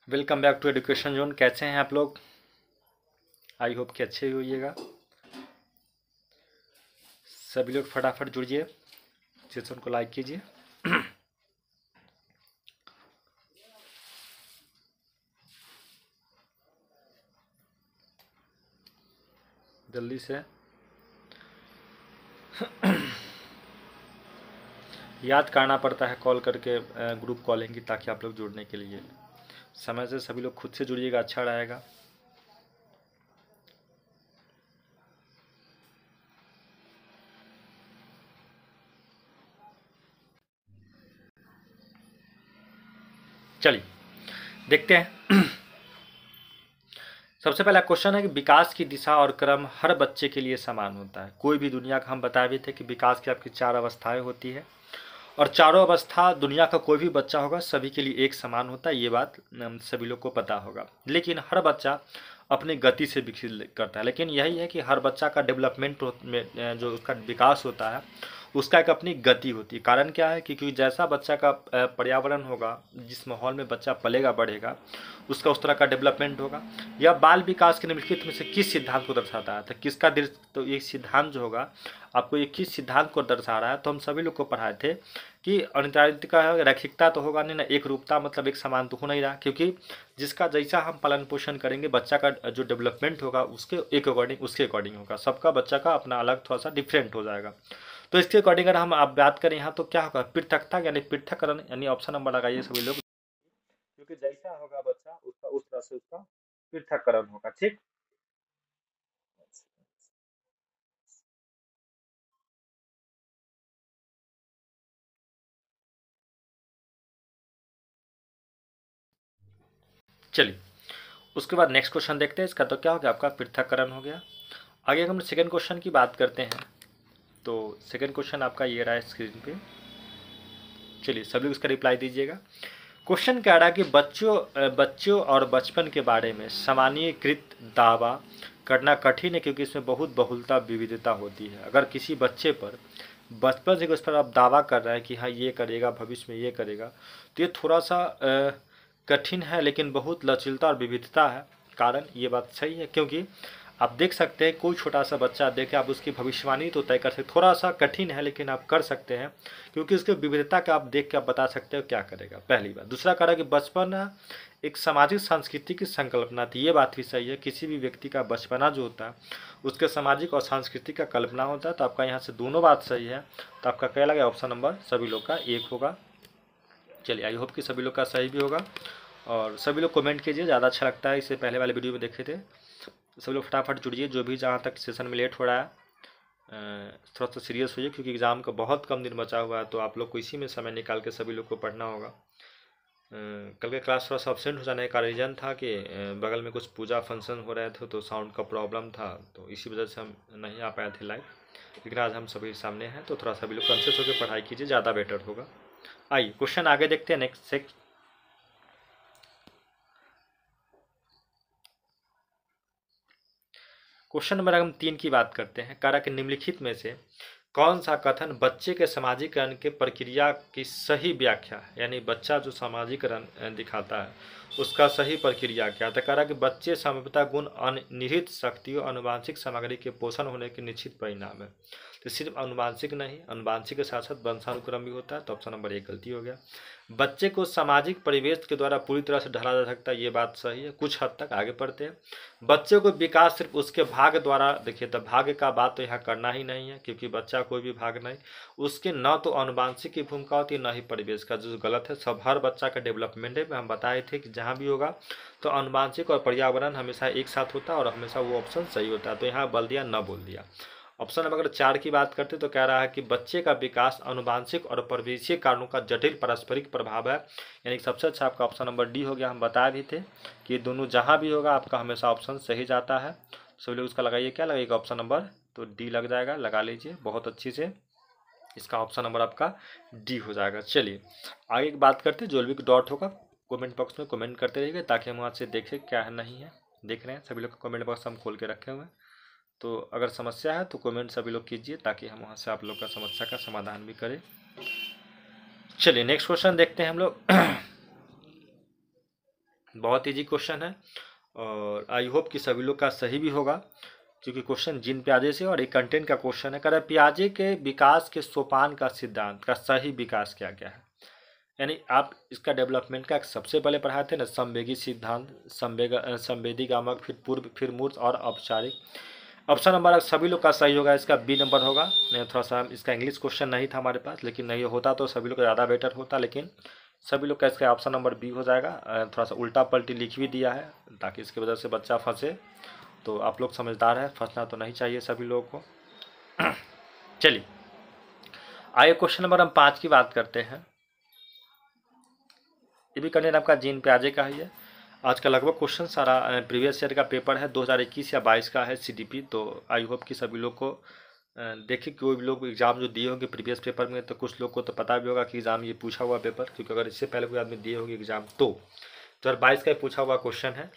Welcome back to Education Zone. कैसे हैं आप लोग? आई होप कि अच्छे ही होइएगा। सभी लोग फटाफट जुड़िए, सेशन को लाइक कीजिए। जल्दी से याद करना पड़ता है कॉल करके, ग्रुप कॉलिंग की, ताकि आप लोग जुड़ने के लिए समय से सभी लोग खुद से जुड़िएगा, अच्छा रहेगा। चलिए देखते हैं। सबसे पहला क्वेश्चन है कि विकास की दिशा और क्रम हर बच्चे के लिए समान होता है। कोई भी दुनिया का हम बताए भी थे कि विकास की आपकी 4 अवस्थाएं होती है और चारों अवस्था दुनिया का कोई भी बच्चा होगा सभी के लिए एक समान होता है। ये बात सभी लोग को पता होगा, लेकिन हर बच्चा अपनी गति से विकसित करता है। लेकिन यही है कि हर बच्चा का डेवलपमेंट में जो उसका विकास होता है उसका एक अपनी गति होती है। कारण क्या है कि क्योंकि जैसा बच्चा का पर्यावरण होगा, जिस माहौल में बच्चा पलेगा बढ़ेगा, उसका उस तरह का डेवलपमेंट होगा। यह बाल विकास के निम्नलिखित में से किस सिद्धांत को दर्शाता है? तो किसका तो ये सिद्धांत जो होगा आपको ये किस सिद्धांत को दर्शा रहा है? तो हम सभी लोग को पढ़ाए थे कि अनिवार्यता का रैखिकता तो होगा नहीं ना, एक रूपता, मतलब एक समान तो हो नहीं रहा, क्योंकि जिसका जैसा हम पालन पोषण करेंगे बच्चा का जो डेवलपमेंट होगा उसके उसके अकॉर्डिंग होगा। सबका बच्चा का अपना अलग थोड़ा सा डिफरेंट हो जाएगा। तो इसके अकॉर्डिंग अगर हम आप बात करें यहाँ तो क्या होगा? पृथकता यानी पृथककरण, यानी ऑप्शन नंबर लगाइए सभी लोग, क्योंकि जैसा होगा बच्चा उसका उस तरह से उसका पृथककरण होगा। ठीक, चलिए उसके बाद नेक्स्ट क्वेश्चन देखते हैं। इसका तो क्या हो गया? आपका पृथक्करण हो गया। आगे हम सेकंड क्वेश्चन की बात करते हैं। तो सेकंड क्वेश्चन आपका ये रहा है स्क्रीन पे। चलिए सभी लोग इसका रिप्लाई दीजिएगा। क्वेश्चन कह रहा है कि बच्चों और बचपन के बारे में सामान्यीकृत दावा करना कठिन है, क्योंकि इसमें बहुत बहुलता विविधता होती है। अगर किसी बच्चे पर बचपन से उस पर आप दावा कर रहे हैं कि हाँ ये करेगा, भविष्य में ये करेगा, तो ये थोड़ा सा कठिन है, लेकिन बहुत लचीलता और विविधता है। कारण ये बात सही है, क्योंकि आप देख सकते हैं कोई छोटा सा बच्चा देखे आप उसकी भविष्यवाणी तो तय कर सकते, थोड़ा सा कठिन है लेकिन आप कर सकते हैं, क्योंकि उसके विविधता का आप देख के आप बता सकते हो क्या करेगा। पहली बात। दूसरा कह रहा है कि बचपन एक सामाजिक संस्कृति की संकल्पना थी। ये बात भी सही है, किसी भी व्यक्ति का बचपना जो होता है उसके सामाजिक और सांस्कृतिक का कल्पना होता है। तो आपका यहाँ से दोनों बात सही है। तो आपका क्या लगा? ऑप्शन नंबर सभी लोग का 1 होगा। चलिए आई होप कि सभी लोग का सही भी होगा, और सभी लोग कमेंट कीजिए, ज़्यादा अच्छा लगता है। इससे पहले वाले वीडियो में देखे थे। सभी लोग फटाफट जुड़िए, जो भी जहाँ तक सेशन में लेट हो रहा है थोड़ा सा सीरियस होइए, क्योंकि एग्ज़ाम का बहुत कम दिन बचा हुआ है। तो आप लोग को इसी में समय निकाल के सभी लोग को पढ़ना होगा। कल के क्लास थोड़ा सा अब्सेंट हो जाने का रीज़न था कि बगल में कुछ पूजा फंक्शन हो रहे थे, तो साउंड का प्रॉब्लम था, तो इसी वजह से हम नहीं आ पाए थे लाइव। लेकिन आज हम सभी सामने हैं, तो थोड़ा सभी लोग कॉन्शियस होकर पढ़ाई कीजिए, ज़्यादा बेटर होगा। आइए क्वेश्चन आगे देखते हैं। नेक्स्ट क्वेश्चन नंबर हम 3 की बात करते हैं। कारक निम्नलिखित में से कौन सा कथन बच्चे के सामाजिकरण के प्रक्रिया की सही व्याख्या है? यानी बच्चा जो सामाजिकरण दिखाता है उसका सही प्रक्रिया क्या है? तो कह रहा है कि बच्चे संभवतः गुण निहित शक्तियों अनुवांशिक सामग्री के पोषण होने के निश्चित परिणाम है। तो सिर्फ अनुवांशिक नहीं, अनुवांशिक के साथ साथ वंशानुक्रम भी होता है। तो ऑप्शन नंबर 1 गलती हो गया। बच्चे को सामाजिक परिवेश के द्वारा पूरी तरह से ढाला जा सकता है, ये बात सही है कुछ हद तक। आगे पढ़ते हैं। बच्चे को विकास सिर्फ उसके भाग्य द्वारा, देखिए तो भाग्य का बात तो यहाँ करना ही नहीं है, क्योंकि बच्चा कोई भी भाग नहीं, उसके न तो अनुवांशिक की भूमिका होती है न ही परिवेश का, जो गलत है। सब हर बच्चा का डेवलपमेंट है, हम बताए थे कि जहाँ भी होगा तो अनुवांशिक और पर्यावरण हमेशा एक साथ होता है, और हमेशा वो ऑप्शन सही होता है। तो यहाँ बल दिया न बोल दिया। ऑप्शन नंबर अगर 4 की बात करते तो कह रहा है कि बच्चे का विकास आनुवांशिक और परिवेशीय कारणों का जटिल पारस्परिक प्रभाव है, यानी कि सबसे अच्छा आपका ऑप्शन नंबर डी हो गया। हम बता भी थे कि दोनों जहाँ भी होगा आपका हमेशा ऑप्शन सही जाता है। सभी लोग उसका लगाइए, क्या लगेगा ऑप्शन नंबर, तो डी लग जाएगा, लगा लीजिए बहुत अच्छी से, इसका ऑप्शन नंबर आपका डी हो जाएगा। चलिए आगे की बात करते हैं। जो भी डॉट होगा कमेंट बॉक्स में कमेंट करते रहिएगा ताकि हम वहाँ से देखें क्या है नहीं है। देख रहे हैं सभी लोग का कमेंट बॉक्स हम खोल के रखे हुए हैं, तो अगर समस्या है तो कमेंट सभी लोग कीजिए ताकि हम वहाँ से आप लोग का समस्या का समाधान भी करें। चलिए नेक्स्ट क्वेश्चन देखते हैं हम लोग। बहुत इजी क्वेश्चन है और आई होप कि सभी लोग का सही भी होगा, क्योंकि क्वेश्चन जीन प्याजे से और एक कंटेंट का क्वेश्चन है। कह रहा है प्याजे के विकास के सोपान का सिद्धांत का सही विकास क्या क्या है, यानी आप इसका डेवलपमेंट का सबसे पहले पढ़ाए थे ना, संवेगी सिद्धांत, संवेदीगामक, फिर पूर्व, फिर मूर्त और औपचारिक। ऑप्शन नंबर सभी लोग का सही होगा, इसका बी नंबर होगा। नहीं थोड़ा सा इसका इंग्लिश क्वेश्चन नहीं था हमारे पास, लेकिन नहीं होता तो सभी लोग का ज़्यादा बेटर होता, लेकिन सभी लोग का इसका ऑप्शन नंबर बी हो जाएगा। थोड़ा सा उल्टा पलटी लिख भी दिया है ताकि इसकी वजह से बच्चा फंसे, तो आप लोग समझदार हैं, फंसना तो नहीं चाहिए सभी लोगों को। चलिए आइए क्वेश्चन नंबर हम 5 की बात करते हैं। ये भी कंटेंट आपका जीन प्याजे का ही है। आज का लगभग क्वेश्चन सारा प्रीवियस ईयर का पेपर है, 2021 या 22 का है सीडीपी। तो आई होप कि सभी लोग को देखिए, कोई भी लोग एग्जाम जो दिए होंगे प्रीवियस पेपर में, तो कुछ लोग को तो पता भी होगा कि एग्जाम ये पूछा हुआ पेपर, क्योंकि अगर इससे पहले कोई आदमी दिए होंगे एग्जाम तो 2022 का पूछा हुआ क्वेश्चन है।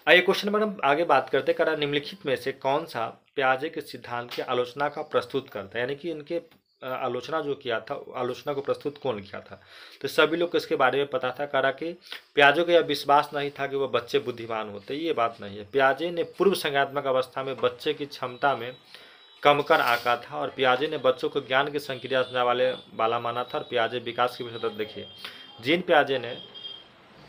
आइए क्वेश्चन नंबर हम आगे बात करते हैं। निम्नलिखित में से कौन सा प्याजे के सिद्धांत की आलोचना का प्रस्तुत करता है, यानी कि इनके आलोचना जो किया था, आलोचना को प्रस्तुत कौन किया था, तो सभी लोग को इसके बारे में पता था। करा कि प्याजे को यह विश्वास नहीं था कि वह बच्चे बुद्धिमान होते, ये बात नहीं है। प्याजे ने पूर्व संज्ञात्मक अवस्था में बच्चे की क्षमता में कम कर आंका था और प्याजे ने बच्चों को ज्ञान की संक्रिया वाला माना था और प्याजे विकास की विषय देखिए। जीन प्याजे ने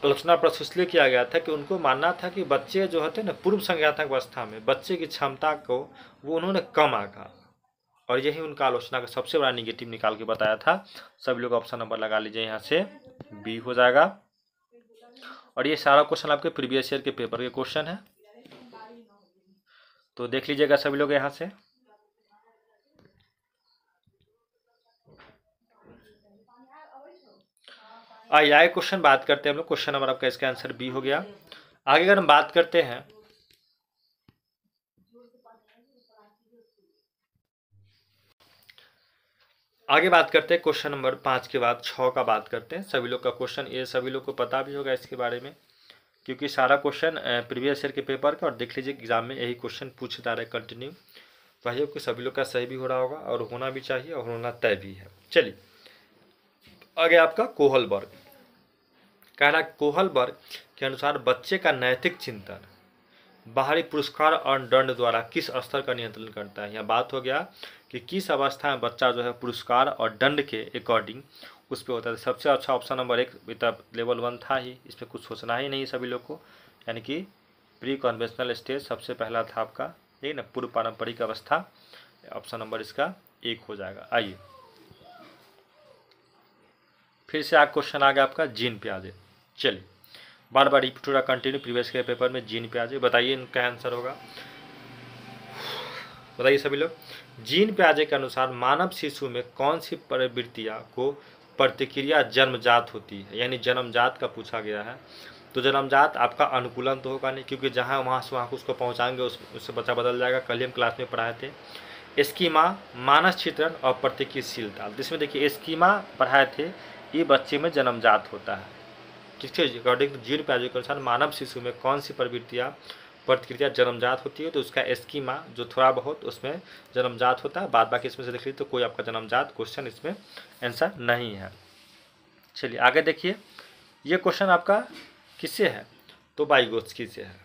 आलोचना प्रस्तुत इसलिए किया गया था कि उनको मानना था कि बच्चे जो होते हैं ना पूर्व संज्ञात्मक अवस्था में, बच्चे की क्षमता को वो उन्होंने कम आंका, और यही उनका आलोचना का सबसे बड़ा निगेटिव निकाल के बताया था। सभी लोग ऑप्शन नंबर लगा लीजिए, यहाँ से बी हो जाएगा। और ये सारा क्वेश्चन आपके प्रीवियस ईयर के पेपर के क्वेश्चन है, तो देख लीजिएगा सभी लोग यहाँ से। आइए क्वेश्चन बात करते हैं हम लोग। क्वेश्चन नंबर आपका इसका आंसर बी हो गया। आगे अगर हम बात करते हैं, आगे बात करते हैं क्वेश्चन नंबर 5 के बाद 6 का बात करते हैं। सभी लोग का क्वेश्चन ये सभी लोग को पता भी होगा इसके बारे में, क्योंकि सारा क्वेश्चन प्रीवियस ईयर के पेपर का, और देख लीजिए एग्जाम में यही क्वेश्चन पूछे जा रहे कंटिन्यू। तो आई होप कि सभी लोग का सही भी हो रहा होगा और होना भी चाहिए और होना तय भी है। चलिए आगे आपका कोहलबर्ग कह रहा है, कोहलबर्ग के अनुसार बच्चे का नैतिक चिंतन बाहरी पुरस्कार और दंड द्वारा किस स्तर का नियंत्रण करता है। यह बात हो गया कि किस अवस्था में बच्चा जो है पुरस्कार और दंड के अकॉर्डिंग उस पर होता है। सबसे अच्छा ऑप्शन नंबर 1 लेवल 1 था ही, इसमें कुछ सोचना ही नहीं सभी लोग को, यानी कि प्री कन्वेंशनल स्टेज सबसे पहला था आपका, ये ना पूर्व पारंपरिक अवस्था। ऑप्शन नंबर इसका 1 हो जाएगा। आइए फिर से आगे क्वेश्चन आ गया आपका जीन प्याजे। चलिए बार बार रिपीट हो रहा कंटिन्यू, प्रीवियस के पेपर में जीन प्याजे। बताइए इनका आंसर होगा, बताइए सभी लोग। जीन प्याजे के अनुसार मानव शिशु में कौन सी प्रवृत्तियाँ को प्रतिक्रिया जन्मजात होती है, यानी जन्मजात का पूछा गया है। तो जन्मजात आपका अनुकूलन तो होगा नहीं, क्योंकि जहाँ वहाँ से वहाँ उसको पहुँचाएंगे उससे बच्चा बदल जाएगा। कल हम क्लास में पढ़ाए थे स्कीमा, मानस चित्रण और प्रतिक्रियाशीलता। जिसमें देखिए स्कीमा पढ़ाए थे, ये बच्चे में जन्मजात होता है। किसके अकॉर्डिंग टू जीन प्याजे के अनुसार मानव शिशु में कौन सी प्रवृत्तियाँ प्रतिक्रिया जन्मजात होती है, तो उसका स्कीमा जो थोड़ा बहुत उसमें जन्मजात होता है, बाद बाकी इसमें से देख लीजिए तो कोई आपका जन्मजात क्वेश्चन इसमें आंसर नहीं है। चलिए आगे देखिए, ये क्वेश्चन आपका किससे है, तो वाइगोत्स्की से है।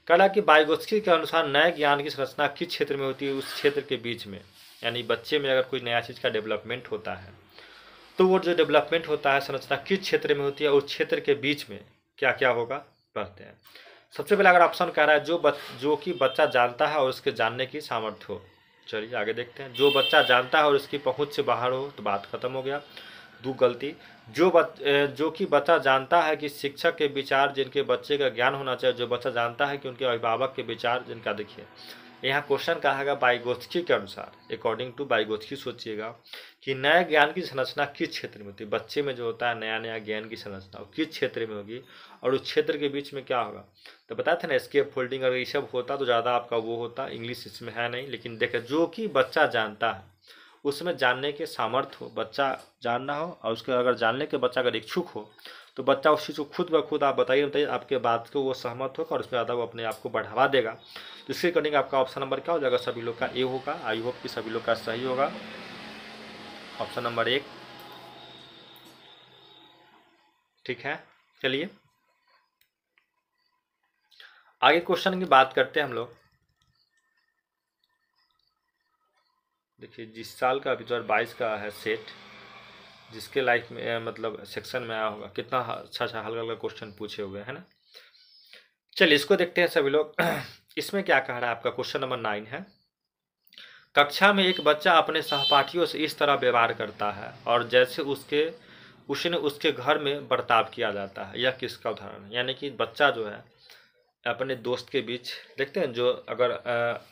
कहा कि वाइगोत्स्की के अनुसार नए ज्ञान की संरचना किस क्षेत्र में होती है, उस क्षेत्र के बीच में, यानी बच्चे में अगर कोई नया चीज़ का डेवलपमेंट होता है तो वो जो डेवलपमेंट होता है संरचना किस क्षेत्र में होती है, उस क्षेत्र के बीच में क्या क्या होगा पढ़ते हैं। सबसे पहले अगर ऑप्शन कह रहा है जो कि बच्चा जानता है और उसके जानने की सामर्थ्य हो। चलिए आगे देखते हैं, जो बच्चा जानता है और उसकी पहुंच से बाहर हो, तो बात खत्म हो गया। दो गलती, जो कि बच्चा जानता है कि शिक्षक के विचार जिनके बच्चे का ज्ञान होना चाहिए, जो बच्चा जानता है कि उनके अभिभावक के विचार जिनका, देखिए यहाँ क्वेश्चन कहा वाइगोत्स्की के अनुसार, अकॉर्डिंग टू वाइगोत्स्की सोचिएगा कि नया ज्ञान की संरचना किस क्षेत्र में होती है। बच्चे में जो होता है नया नया ज्ञान की संरचना वो किस क्षेत्र में होगी और उस क्षेत्र के बीच में क्या होगा। तो बताया था ना एस्केप फोल्डिंग, अगर ये सब होता तो ज़्यादा आपका वो होता, इंग्लिश इसमें है नहीं। लेकिन देखें जो कि बच्चा जानता है उसमें जानने के सामर्थ्य हो, बच्चा जानना हो और उसके अगर जानने के बच्चा अगर इच्छुक हो तो बच्चा उस चीज़ को खुद ब खुद आप बताइए आपके बात को वो सहमत होगा और उसमें ज़्यादा वो अपने आप को बढ़ावा देगा। तो इसके अकॉर्डिंग आपका ऑप्शन नंबर क्या हो जाएगा, सभी लोग का ए होगा। आई होप कि सभी लोग का सही होगा, ऑप्शन नंबर 1। ठीक है, चलिए आगे क्वेश्चन की बात करते हैं हम लोग। देखिए जिस साल का 2022 का है सेट, जिसके लाइफ में मतलब सेक्शन में आया होगा, कितना अच्छा अच्छा हल्का हल्का क्वेश्चन पूछे हुए हैं ना। चलिए इसको देखते हैं सभी लोग। इसमें क्या कह रहा है आपका, क्वेश्चन नंबर 9 है। कक्षा में एक बच्चा अपने सहपाठियों से इस तरह व्यवहार करता है और जैसे उसके घर में बर्ताव किया जाता है, यह किसका उदाहरण है। यानी कि बच्चा जो है अपने दोस्त के बीच, देखते हैं जो अगर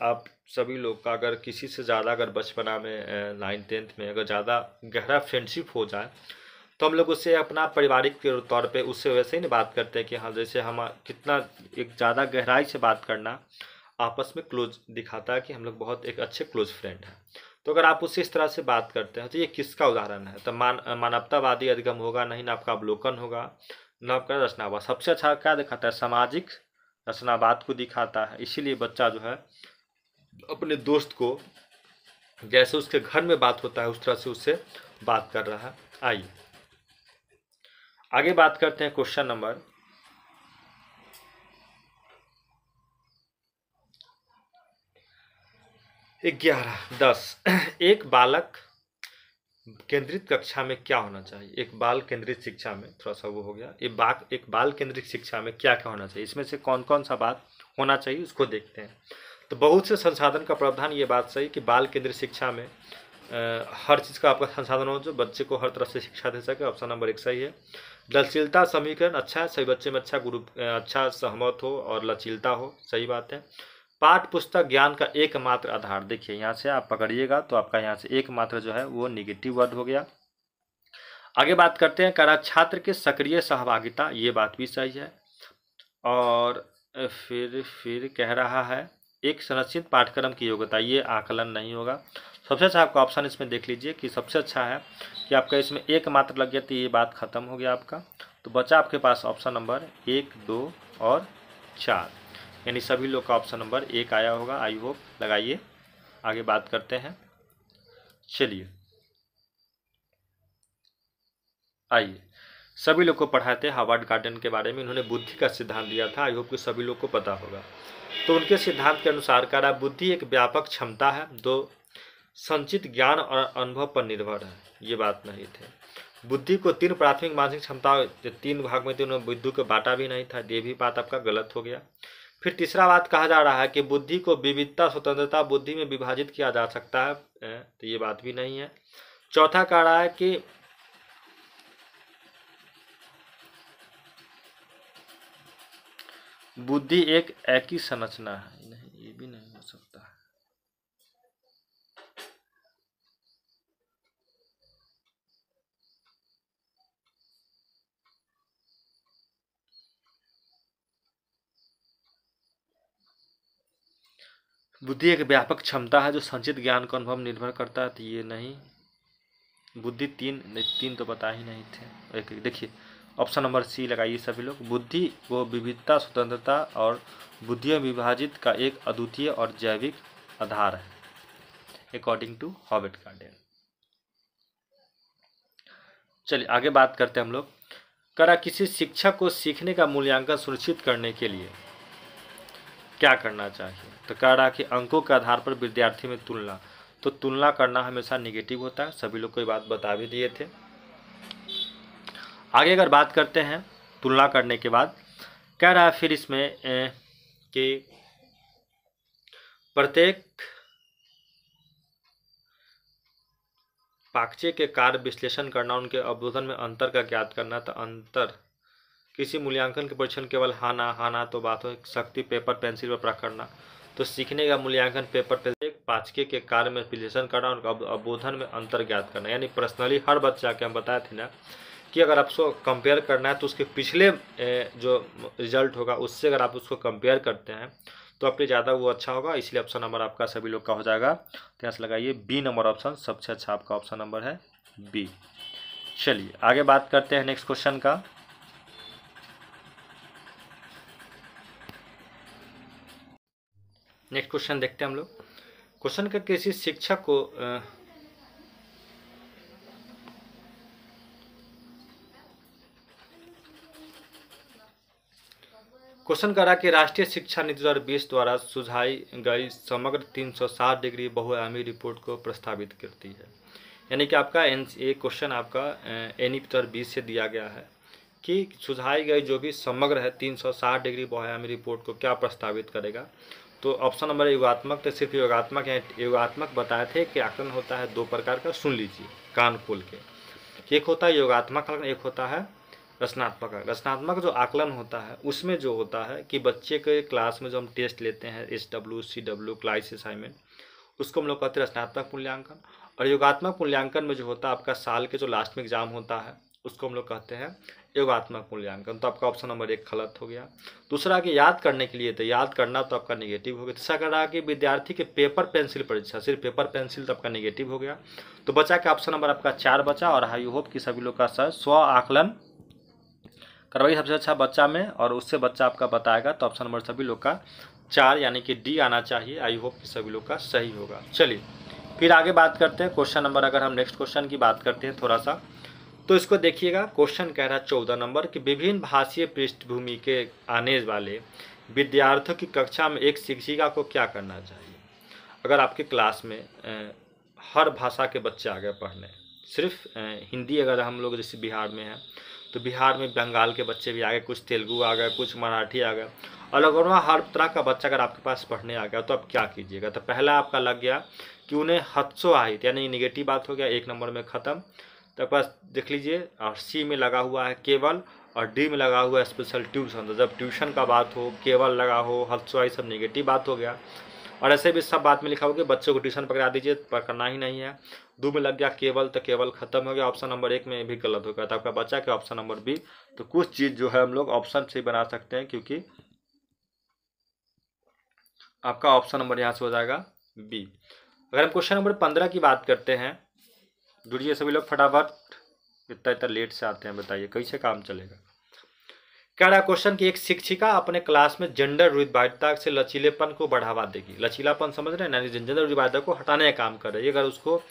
आप सभी लोग का अगर किसी से ज़्यादा अगर बचपना में 9th-10th में अगर ज़्यादा गहरा फ्रेंडशिप हो जाए तो हम लोग उससे अपना पारिवारिक के तौर पे उससे वैसे ही नहीं बात करते हैं कि हाँ जैसे हम कितना एक ज़्यादा गहराई से बात करना आपस में क्लोज दिखाता है कि हम लोग बहुत एक अच्छे क्लोज फ्रेंड हैं। तो अगर आप उससे इस तरह से बात करते हैं तो ये किसका उदाहरण है। तो मानवतावादी अधिगम होगा, नहीं ना आपका अवलोकन होगा, ना आपका रचनावाद। सबसे अच्छा क्या दिखाता है, सामाजिक रचनावाद को दिखाता है। इसीलिए बच्चा जो है अपने दोस्त को जैसे उसके घर में बात होता है उस तरह से उससे बात कर रहा है। आइए आगे बात करते हैं क्वेश्चन नंबर 11-10। एक बालक केंद्रित कक्षा में क्या होना चाहिए। एक बाल केंद्रित शिक्षा में थोड़ा सा वो हो गया, एक बाल केंद्रित शिक्षा में क्या क्या होना चाहिए, इसमें से कौन कौन सा बात होना चाहिए उसको देखते हैं। तो बहुत से संसाधन का प्रावधान, ये बात सही कि बाल केंद्रित शिक्षा में हर चीज़ का आपका संसाधन हो जो बच्चे को हर तरह से शिक्षा दे सके, ऑप्शन नंबर 1 सही है। लचीलता समीकरण अच्छा है, सभी बच्चे में अच्छा अच्छा सहमत हो और लचीलता हो, सही बात है। पाठ पुस्तक ज्ञान का एकमात्र आधार, देखिए यहाँ से आप पकड़िएगा तो आपका यहाँ से एकमात्र जो है वो निगेटिव वर्ड हो गया। आगे बात करते हैं, करा छात्र के सक्रिय सहभागिता, ये बात भी सही है। और फिर कह रहा है एक संरचित पाठ्यक्रम की योग्यता, ये आकलन नहीं होगा। सबसे अच्छा आपका ऑप्शन इसमें देख लीजिए कि सबसे अच्छा है कि आपका इसमें एकमात्र लग गया तो ये बात खत्म हो गया आपका। तो बचा आपके पास ऑप्शन नंबर 1, 2 और 4, यानी सभी लोग का ऑप्शन नंबर 1 आया होगा। आई होप लगाइए, आगे बात करते हैं। चलिए आइए, सभी लोग को पढ़ाते हैं हार्वर्ड गार्डन के बारे में, इन्होंने बुद्धि का सिद्धांत दिया था। आई होप कि सभी लोग को पता होगा। तो उनके सिद्धांत के अनुसार करा बुद्धि एक व्यापक क्षमता है जो संचित ज्ञान और अनुभव पर निर्भर है, ये बात नहीं थे। बुद्धि को 3 प्राथमिक मानसिक क्षमता 3 भाग में तीनों बुद्धि को बांटा भी नहीं था, ये भी बात आपका गलत हो गया। फिर तीसरा बात कहा जा रहा है कि बुद्धि को विविधता स्वतंत्रता बुद्धि में विभाजित किया जा सकता है, तो ये बात भी नहीं है। चौथा कह रहा है कि बुद्धि एक ही संरचना है, नहीं ये भी नहीं हो सकता है। बुद्धि एक व्यापक क्षमता है जो संचित ज्ञान का अनुभव निर्भर करता है, तो ये नहीं। बुद्धि 3 तो पता ही नहीं थे। एक देखिए ऑप्शन नंबर सी लगाइए सभी लोग। बुद्धि वो विविधता स्वतंत्रता और बुद्धि में विभाजित का एक अद्वितीय और जैविक आधार है, अकॉर्डिंग टू हार्वर्ड गार्डन। चलिए आगे बात करते हैं हम लोग। करा किसी शिक्षक को सीखने का मूल्यांकन सुनिश्चित करने के लिए क्या करना चाहिए। तो कह रहा कि अंकों के आधार पर विद्यार्थी में तुलना, तो तुलना करना हमेशा निगेटिव होता है, सभी लोग को ये बात बता भी दिए थे। आगे अगर बात करते हैं तुलना करने के बाद, कह रहा है फिर इसमें कि प्रत्येक पाकचे के कार्य विश्लेषण करना, उनके अवबोधन में अंतर का ज्ञात करना। तो अंतर किसी मूल्यांकन के परीक्षण केवल हाँ ना तो बात हो सकती, पेपर पेंसिल पर प्रयोग करना। तो सीखने का मूल्यांकन पेपर पे पाचके के कार्य में विश्लेषण करना और अवबोधन में अंतर ज्ञात करना। यानी पर्सनली हर बच्चा के हम बताए थे ना कि अगर आपको कंपेयर करना है तो उसके पिछले जो रिजल्ट होगा उससे अगर आप उसको कंपेयर करते हैं तो आपके ज़्यादा वो अच्छा होगा। इसलिए ऑप्शन नंबर आपका सभी लोग का हो जाएगा। तो यहाँ से लगाइए बी नंबर ऑप्शन सबसे अच्छा आपका ऑप्शन नंबर है बी। चलिए आगे बात करते हैं नेक्स्ट क्वेश्चन का। नेक्स्ट क्वेश्चन देखते हैं हम लोग। क्वेश्चन का किसी शिक्षक को क्वेश्चन करा कि राष्ट्रीय शिक्षा नीति 2020 द्वारा सुझाई गई समग्र 360 डिग्री बहुआयामी रिपोर्ट को प्रस्तावित करती है। यानी कि आपका ये क्वेश्चन आपका NEP 2020 से दिया गया है कि सुझाई गई जो भी समग्र है 360 डिग्री बहुआयामी रिपोर्ट को क्या प्रस्तावित करेगा। तो ऑप्शन नंबर योगात्मक, तो सिर्फ योगात्मक है। योगात्मक बताए थे कि आकलन होता है दो प्रकार का, सुन लीजिए कान खोल के। एक होता है योगात्मक आकलन, एक होता है रचनात्मक। रचनात्मक जो आकलन होता है उसमें जो होता है कि बच्चे के क्लास में जो हम टेस्ट लेते हैं SW CW क्लास असाइनमेंट, उसको हम लोग कहते हैं रचनात्मक मूल्यांकन। और योगात्मक मूल्यांकन में जो होता है आपका साल के जो लास्ट में एग्जाम होता है उसको हम लोग कहते हैं योगात्मक मूल्यांकन। तो आपका ऑप्शन नंबर 1 गलत हो गया। दूसरा कि याद करने के लिए, तो याद करना तो आपका नेगेटिव हो गया। तीसरा कह रहा कि विद्यार्थी के पेपर पेंसिल परीक्षा, सिर्फ पेपर पेंसिल तो आपका नेगेटिव हो गया। तो बचा के ऑप्शन नंबर आपका 4 बचा। और आई होप कि सभी लोग का सर स्व आकलन करवाइए सबसे अच्छा बच्चा में और उससे बच्चा आपका बताएगा। तो ऑप्शन नंबर सभी लोग का 4 यानी कि डी आना चाहिए। आई होप कि सभी लोग का सही होगा। चलिए फिर आगे बात करते हैं क्वेश्चन नंबर। अगर हम नेक्स्ट क्वेश्चन की बात करते हैं थोड़ा सा, तो इसको देखिएगा। क्वेश्चन कह रहा है 14 नंबर कि विभिन्न भाषीय पृष्ठभूमि के आने वाले विद्यार्थियों की कक्षा में एक शिक्षिका को क्या करना चाहिए। अगर आपके क्लास में हर भाषा के बच्चे आ गए पढ़ने, सिर्फ हिंदी अगर हम लोग जैसे बिहार में हैं तो बिहार में बंगाल के बच्चे भी आ गए, कुछ तेलुगु आ गए, कुछ मराठी आ गए, अलग अलग हर तरह का बच्चा अगर आपके पास पढ़ने आ गया तो आप क्या कीजिएगा। तो पहला आपका लग गया कि उन्हें हत्सोहित, यानी नेगेटिव बात हो गया, 1 नंबर में ख़त्म। तो पास देख लीजिए। और सी में लगा हुआ है केवल, और डी में लगा हुआ है स्पेशल ट्यूशन। तो जब ट्यूशन का बात हो, केवल लगा हो, हत्सोहित, सब नेगेटिव बात हो गया। और ऐसे भी सब बात में लिखा हो कि बच्चों को ट्यूशन पकड़ा दीजिए, पकड़ना ही नहीं है। 2 में लग गया केवल, तो केवल खत्म हो गया। ऑप्शन नंबर 1 में भी गलत हो गया। तो आपका बच्चा के ऑप्शन नंबर बी। तो कुछ चीज़ जो है हम लोग ऑप्शन से बना सकते हैं, क्योंकि आपका ऑप्शन नंबर यहाँ से हो जाएगा बी। अगर हम क्वेश्चन नंबर 15 की बात करते हैं, जुड़िए सभी लोग फटाफट, इतना लेट से आते हैं, बताइए कैसे काम चलेगा। कह रहा क्वेश्चन कि एक शिक्षिका अपने क्लास में जेंडर विविधता से लचीलेपन को बढ़ावा देगी। लचीलापन समझ रहे हैं ना, जेंडर विविधता को हटाने का काम कर रही है। अगर उसको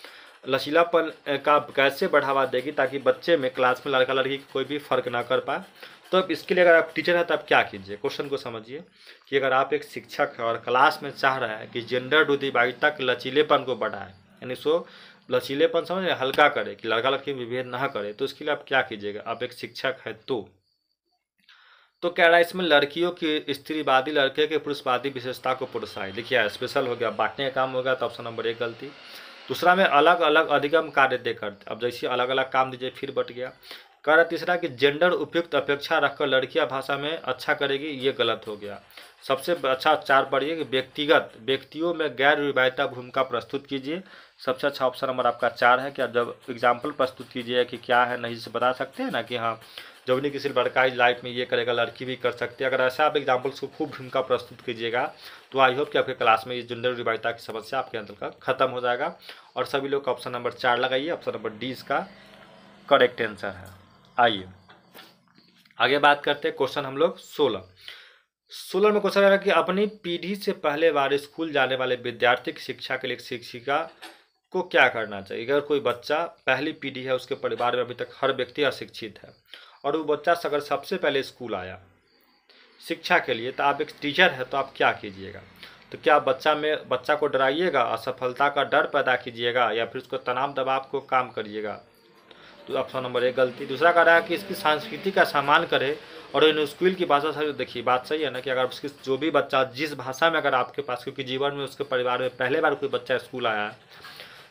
लचीलापन का कैसे बढ़ावा देगी ताकि बच्चे में क्लास में लड़का लड़की कोई भी फर्क ना कर पाए, तो अब इसके लिए अगर आप टीचर हैं तो आप क्या कीजिए। क्वेश्चन को समझिए कि अगर आप एक शिक्षक हैं और क्लास में चाह रहे हैं कि जेंडर विविधता के लचीलेपन को बढ़ाए, यानी सो लचीलेपन समझ रहे, हल्का करे, कि लड़का लड़की विभेद ना करे, तो इसके लिए आप क्या कीजिएगा। आप एक शिक्षक है तो कह रहा है इसमें लड़कियों की स्त्रीवादी, लड़के के पुरुषवादी विशेषता को प्रोत्साहित। देखिए स्पेशल हो गया, बांटने का काम हो गया, तो ऑप्शन नंबर 1 गलती। दूसरा में अलग अलग अधिगम कार्य देकर, अब जैसे अलग अलग काम दीजिए फिर बट गया। कह रहा तीसरा कि जेंडर उपयुक्त अपेक्षा रखकर लड़कियां भाषा में अच्छा करेगी, ये गलत हो गया। सबसे अच्छा 4 पढ़िए कि व्यक्तिगत व्यक्तियों में गैर रिवायता भूमिका प्रस्तुत कीजिए। सबसे अच्छा ऑप्शन नंबर आपका 4 है कि आप जब एग्जाम्पल प्रस्तुत कीजिए कि क्या है, नहीं से बता सकते हैं ना कि हाँ जब नहीं किसी लड़का इस लाइफ में ये करेगा, लड़की भी कर सकती है। अगर ऐसा आप एग्जाम्पल्स को खूब भूमिका प्रस्तुत कीजिएगा तो आई होप कि आपके क्लास में ये जेंडर विविधता की समस्या आपके अंदर का खत्म हो जाएगा। और सभी लोग ऑप्शन नंबर 4 लगाइए। ऑप्शन नंबर डी इसका करेक्ट आंसर है। आइए आगे बात करते हैं क्वेश्चन हम लोग 16 में क्वेश्चन है कि अपनी पीढ़ी से पहले बार स्कूल जाने वाले विद्यार्थी की शिक्षा के लिए शिक्षिका को क्या करना चाहिए। अगर कोई बच्चा पहली पीढ़ी है, उसके परिवार में अभी तक हर व्यक्ति अशिक्षित है और वो बच्चा अगर सबसे पहले स्कूल आया शिक्षा के लिए, तो आप एक टीचर है तो आप क्या कीजिएगा। तो क्या बच्चा को डराइएगा, असफलता का डर पैदा कीजिएगा, या फिर उसको तनाव दबाव को काम करिएगा। तो ऑप्शन नंबर 1 गलती। दूसरा कह रहा है कि इसकी संस्कृति का सम्मान करे और इन स्कूल की भाषा से, देखिए बात सही है ना कि अगर उसकी जो भी बच्चा जिस भाषा में अगर आपके पास, क्योंकि जीवन में उसके परिवार में पहले बार कोई बच्चा स्कूल आया है,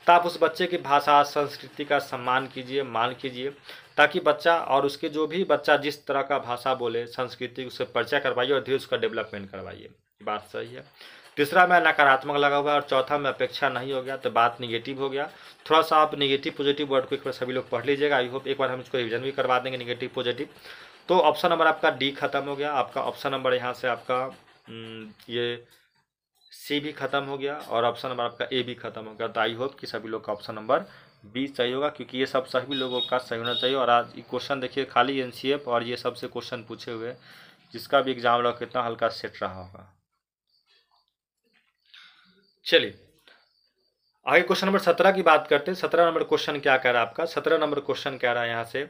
तो आप उस बच्चे की भाषा संस्कृति का सम्मान कीजिए, मान कीजिए, ताकि बच्चा और उसके जो भी बच्चा जिस तरह का भाषा बोले, संस्कृति उससे परिचय करवाइए और धीरे उसका डेवलपमेंट करवाइए। बात सही है। तीसरा में नकारात्मक लगा हुआ है और चौथा में अपेक्षा नहीं हो गया, तो बात निगेटिव हो गया। थोड़ा सा आप निगेटिव पॉजिटिव वर्ड को एक बार सभी लोग पढ़ लीजिएगा। आई होप एक बार हम इसको रिविजन भी करवा देंगे निगेटिव पॉजिटिव। तो ऑप्शन नंबर आपका डी खत्म हो गया, आपका ऑप्शन नंबर यहाँ से आपका ये सी भी खत्म हो गया और ऑप्शन नंबर आपका ए भी खत्म हो गया। तो आई होप कि सभी लोग का ऑप्शन नंबर बी सही होगा, क्योंकि ये सब सभी लोगों का सही होना चाहिए। और आज क्वेश्चन देखिए खाली एनसीएफ और ये सबसे क्वेश्चन पूछे हुए, जिसका भी एग्जाम लगा कितना हल्का सेट रहा होगा। चलिए आगे क्वेश्चन नंबर 17 की बात करते हैं। 17 नंबर क्वेश्चन क्या कह रहा है आपका? 17 नंबर क्वेश्चन कह रहा है यहाँ से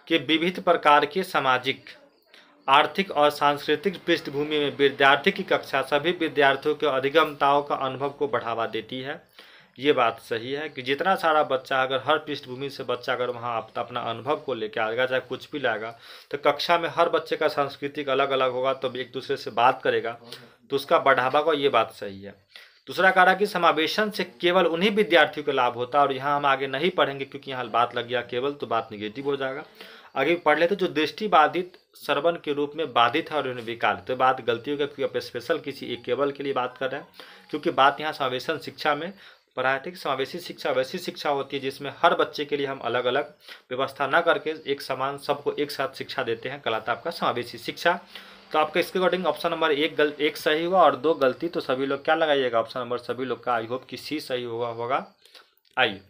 कि विविध प्रकार के सामाजिक, आर्थिक और सांस्कृतिक पृष्ठभूमि में विद्यार्थी की कक्षा सभी विद्यार्थियों के अधिगमताओं का अनुभव को बढ़ावा देती है। ये बात सही है कि जितना सारा बच्चा, अगर हर पृष्ठभूमि से बच्चा अगर वहाँ अपना अनुभव को लेकर आएगा, चाहे कुछ भी लाएगा, तो कक्षा में हर बच्चे का सांस्कृतिक अलग अलग होगा, तो एक दूसरे से बात करेगा, तो उसका बढ़ावा होगा। ये बात सही है। दूसरा कह रहा कि समावेशन से केवल उन्हीं विद्यार्थियों को लाभ होता है, और यहाँ हम आगे नहीं पढ़ेंगे क्योंकि यहाँ बात लग गया केवल, तो बात निगेटिव हो जाएगा। आगे पढ़ लेते जो दृष्टि बाधित श्रवण के रूप में बाधित है और उन्हें विकार, तो बात गलती हो गई क्योंकि आप स्पेशल किसी एक केवल के लिए बात कर रहे हैं, क्योंकि बात यहाँ समावेशन शिक्षा में पढ़ाई थी कि समावेशी शिक्षा वैसी शिक्षा होती है जिसमें हर बच्चे के लिए हम अलग अलग व्यवस्था ना करके एक समान सबको एक साथ शिक्षा देते हैं, कहलाता है आपका समावेशी शिक्षा। तो आपका इसके अकॉर्डिंग ऑप्शन नंबर एक सही हुआ और 2 गलती। तो सभी लोग क्या लगाइएगा? ऑप्शन नंबर सभी लोग का आई होप कि सी सही होगा। आइए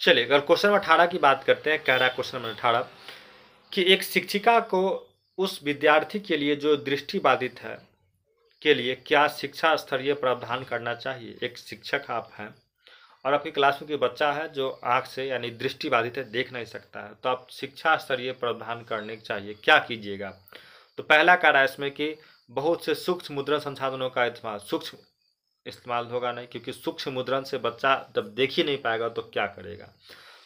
चलिए अगर क्वेश्चन नंबर 18 की बात करते हैं। कह रहा है क्वेश्चन नंबर 18 कि एक शिक्षिका को उस विद्यार्थी के लिए जो दृष्टि बाधित है के लिए क्या शिक्षा स्तरीय प्रावधान करना चाहिए? एक शिक्षक आप हैं और आपकी क्लास में कोई बच्चा है जो आँख से यानी दृष्टि बाधित है, देख नहीं सकता है, तो आप शिक्षा स्तरीय प्रावधान करने चाहिए, क्या कीजिएगा? तो पहला कार्य इसमें कि बहुत से सूक्ष्म मुद्रण संसाधनों का इस्तेमाल। सूक्ष्म इस्तेमाल होगा नहीं, क्योंकि सूक्ष्म मुद्रण से बच्चा जब देख ही नहीं पाएगा तो क्या करेगा।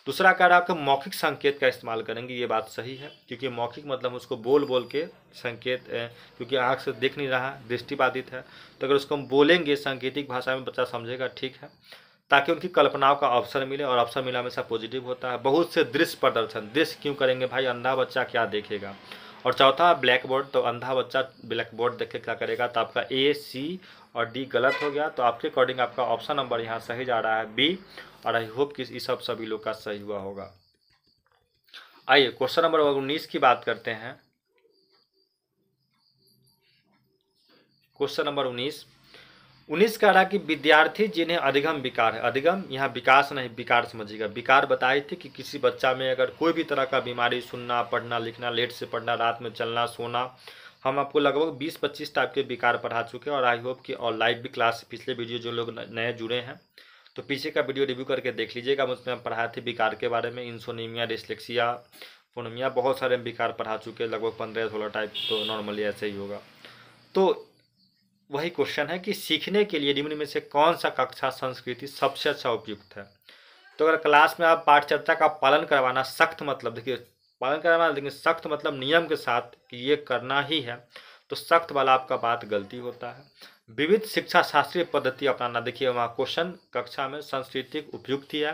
दूसरा कार्य आपका मौखिक संकेत का इस्तेमाल करेंगे। ये बात सही है, क्योंकि मौखिक मतलब उसको बोल बोल के संकेत, क्योंकि आँख से देख नहीं रहा, दृष्टि बाधित है, तो अगर उसको हम बोलेंगे सांकेतिक भाषा में बच्चा समझेगा, ठीक है, ताकि उनकी कल्पनाओं का अवसर मिले, और अवसर मिला हमेशा पॉजिटिव होता है। बहुत से दृश्य प्रदर्शन, दृश्य क्यों करेंगे भाई? अंधा बच्चा क्या देखेगा? और चौथा ब्लैक बोर्ड, तो अंधा बच्चा ब्लैक बोर्ड देख के क्या करेगा? तो आपका ए, सी और डी गलत हो गया। तो आपके अकॉर्डिंग आपका ऑप्शन नंबर यहाँ सही जा रहा है बी, और आई होप कि इस सब सभी लोग का सही हुआ होगा। आइए क्वेश्चन नंबर 19 की बात करते हैं। क्वेश्चन नंबर 19 कह रहा कि विद्यार्थी जिन्हें अधिगम विकार है, अधिगम यहाँ विकास नहीं विकार समझिएगा। विकार बताए थे कि किसी बच्चा में अगर कोई भी तरह का बीमारी, सुनना, पढ़ना, लिखना, लेट से पढ़ना, रात में चलना, सोना, हम आपको लगभग 20-25 टाइप के विकार पढ़ा चुके हैं। और आई होप कि और लाइव भी क्लास, पिछले वीडियो जो लोग नए जुड़े हैं तो पीछे का वीडियो रिव्यू करके देख लीजिएगा। उसमें हम पढ़ाए थे विकार के बारे में, इंसोनीमिया, डिस्लेक्सिया, फोनोमिया, बहुत सारे विकार पढ़ा चुके हैं, लगभग 15-16 टाइप। तो नॉर्मली ऐसे ही होगा। तो वही क्वेश्चन है कि सीखने के लिए निम्न में से कौन सा कक्षा संस्कृति सबसे अच्छा उपयुक्त है? तो अगर क्लास में आप पाठ चर्चा का पालन करवाना, सख्त मतलब देखिए पालन करवाना, लेकिन सख्त मतलब नियम के साथ कि ये करना ही है, तो सख्त वाला आपका बात गलती होता है। विविध शिक्षा शास्त्रीय पद्धति अपनाना, देखिए वहाँ क्वेश्चन कक्षा में सांस्कृतिक उपयुक्त ही है,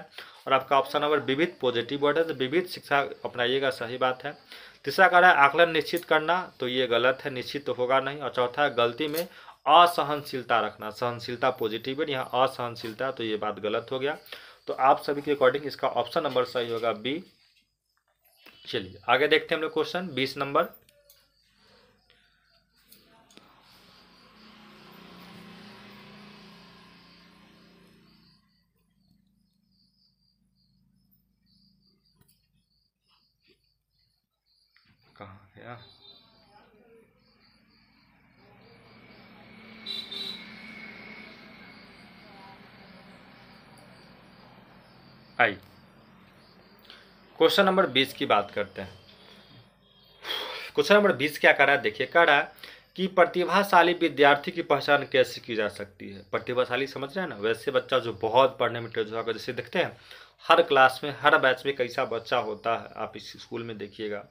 और आपका ऑप्शन नंबर विविध पॉजिटिव वर्ड है, तो विविध शिक्षा अपनाइएगा, सही बात है। तीसरा कह रहा है आकलन निश्चित करना, तो ये गलत है, निश्चित तो होगा नहीं। और चौथा गलती में असहनशीलता रखना, सहनशीलता पॉजिटिव है, यहाँ असहनशीलता, तो ये बात गलत हो गया। तो आप सभी के अकॉर्डिंग इसका ऑप्शन नंबर सही होगा बी। चलिए आगे देखते हैं हम लोग क्वेश्चन 20 नंबर। कहाँ गया? आई क्वेश्चन नंबर 20 की बात करते हैं। क्वेश्चन नंबर 20 क्या कर रहा है? देखिए कह रहा है कि प्रतिभाशाली विद्यार्थी की पहचान कैसे की जा सकती है? प्रतिभाशाली समझ रहे हैं ना? वैसे बच्चा जो बहुत पढ़ने में तेज होगा, जैसे देखते हैं हर क्लास में, हर बैच में कैसा बच्चा होता है, आप इस स्कूल में देखिएगा,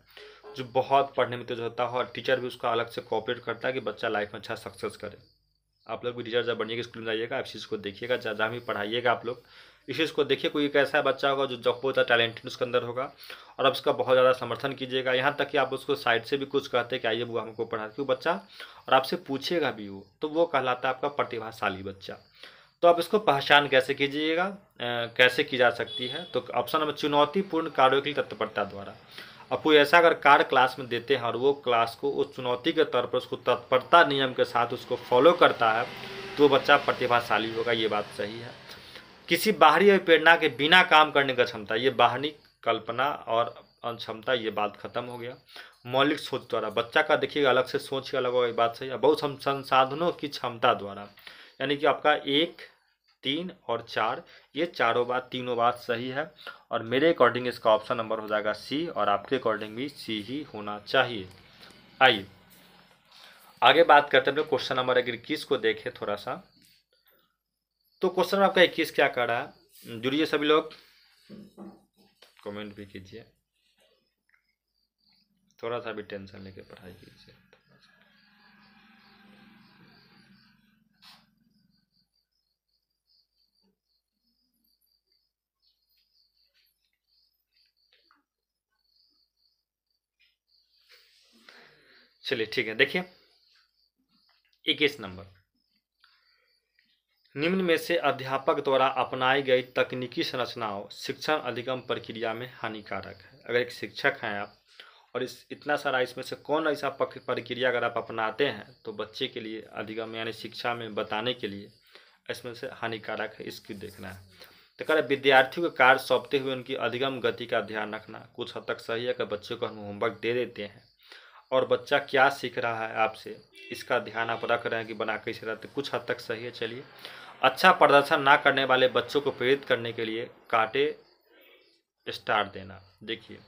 जो बहुत पढ़ने में तेज होता है और टीचर भी उसका अलग से कोऑपरेट करता है कि बच्चा लाइफ में अच्छा सक्सेस करे। आप लोग भी टीचर जब बनिएगा, स्कूल में जाइएगा, आप चीज़ को देखिएगा, जहाँ भी पढ़ाइएगा आप लोग, इस चीज़ को देखिए, कोई एक ऐसा बच्चा होगा जो बहुत ज़्यादा टैलेंटेड उसके अंदर होगा और आप उसका बहुत ज़्यादा समर्थन कीजिएगा, यहाँ तक कि आप उसको साइड से भी कुछ कहते हैं कि आइए बुआ हमको पढ़ा, क्यों बच्चा और आपसे पूछेगा भी वो, तो वो कहलाता है आपका प्रतिभाशाली बच्चा। तो आप इसको पहचान कैसे कीजिएगा, कैसे की जा सकती है, तो ऑप्शन नंबर चुनौतीपूर्ण कार्यों की तत्परता द्वारा। अब कोई ऐसा अगर कार्य क्लास में देते हैं और वो क्लास को उस चुनौती के तौर पर उसको तत्परता नियम के साथ उसको फॉलो करता है तो बच्चा प्रतिभाशाली होगा, ये बात सही है। किसी बाहरी प्रेरणा के बिना काम करने का क्षमता, ये बाहरी कल्पना और क्षमता, ये बात खत्म हो गया। मौलिक सोच द्वारा, बच्चा का देखिएगा अलग से सोच के अलग होगा, ये बात सही है। बहुत संसाधनों की क्षमता द्वारा, यानी कि आपका 1, 3 और 4, ये तीनों बात सही है और मेरे अकॉर्डिंग इसका ऑप्शन नंबर हो जाएगा सी और आपके अकॉर्डिंग भी सी ही होना चाहिए। आइए आगे बात करते हैं क्वेश्चन नंबर 21 को देखें थोड़ा सा। तो क्वेश्चन आपका 21 क्या कर रहा है, जुड़िए सभी लोग, कमेंट भी कीजिए, थोड़ा सा भी टेंशन लेके पढ़ाई कीजिए। चलिए ठीक है, देखिए 21 नंबर, निम्न में से अध्यापक द्वारा अपनाई गई तकनीकी संरचनाओं शिक्षण अधिगम प्रक्रिया में हानिकारक है। अगर एक शिक्षक हैं आप और इतना सारा इसमें से कौन ऐसा प्रक्रिया अगर आप अपनाते हैं तो बच्चे के लिए अधिगम यानी शिक्षा में बताने के लिए इसमें से हानिकारक है, इसकी देखना है। तो कह रहे विद्यार्थियों को कार्य सौंपते हुए उनकी अधिगम गति का ध्यान रखना कुछ हद तक सही है कि बच्चों को हम होमवर्क दे देते हैं और बच्चा क्या सीख रहा है आपसे, इसका ध्यान आप रख रहे हैं कि बना कैसे रहते, कुछ हद तक सही है। चलिए, अच्छा प्रदर्शन ना करने वाले बच्चों को प्रेरित करने के लिए कांटे स्टार देना। देखिए,